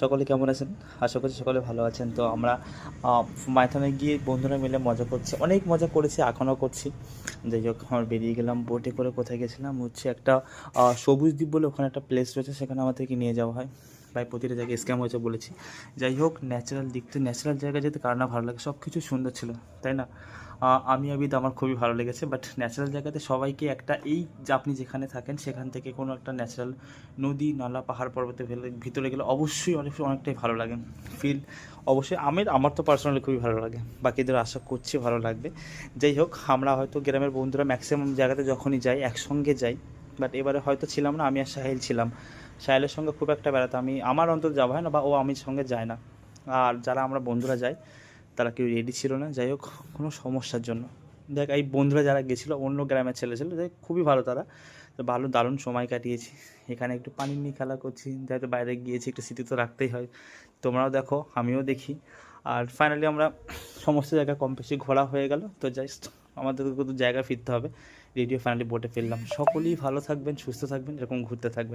সকলে কেমন আছেন? আশা করছি সকলে ভালো আছেন। তো আমরা মাইথনে গিয়ে বন্ধুরা মিলে মজা করছি। অনেক মজা করেছি, এখনও করছি। যাই হোক, আমরা বেরিয়ে গেলাম বোটে করে। কোথায় গেছিলাম হচ্ছে একটা সবুজ দ্বীপ বলে ওখানে একটা প্লেস রয়েছে, সেখানে আমাদেরকে নিয়ে যাওয়া হয়। প্রায় প্রতিটা জায়গায় স্ক্যাম হয়েছে বলেছি। যাই হোক, ন্যাচারাল দিকটা, ন্যাচারাল জায়গায় যেতে কার না ভালো লাগে, সব কিছু সুন্দর ছিল, তাই না? আমি আবিদ, আমার খুবই ভালো লেগেছে। বাট ন্যাচারাল জায়গাতে সবাইকে একটা, এই যে আপনি যেখানে থাকেন সেখান থেকে কোনো একটা ন্যাচারাল নদী, নালা, পাহাড়, পর্বতের ভিতরে গেলে অবশ্যই অনেকটাই ভালো লাগে ফিল। অবশ্যই আমার তো পার্সোনালি খুবই ভালো লাগে, বাকিদের আশা করছি ভালো লাগবে। যাই হোক, আমরা হয়তো গ্রামের বন্ধুরা ম্যাক্সিমাম জায়গাতে যখনই যাই একসঙ্গে যাই। বাট এবারে হয়তো ছিলাম না, আমি আর সাহিল ছিলাম। সাহিলের সঙ্গে খুব একটা বেড়াতে আমার অন্তত যাওয়া হয় না, বা ও আমার সঙ্গে যায় না। আর যারা আমরা বন্ধুরা যাই তারা কেউ রেডি ছিল না, যাই হোক, কোনো সমস্যার জন্য। দেখ, এই বন্ধুরা যারা গেছিলো অন্য গ্রামের ছেলে ছিল, দেখ খুবই ভালো তারা। তো ভালো, দারুণ সময় কাটিয়েছি। এখানে একটু পানি নিয়ে খেলা করছি, যাতে বাইরে গিয়েছি, একটু স্মৃতি তো রাখতেই হয়। তোমরাও দেখো, আমিও দেখি। আর ফাইনালি আমরা সমস্ত জায়গা কম বেশি ঘোরা হয়ে গেল। তো জাস্ট আমাদেরকে কিন্তু জায়গায় ফিরতে হবে। রেডিও ফাইনালি বোটে ফিরলাম। সকলেই ভালো থাকবেন, সুস্থ থাকবেন, এরকম ঘুরতে থাকবেন।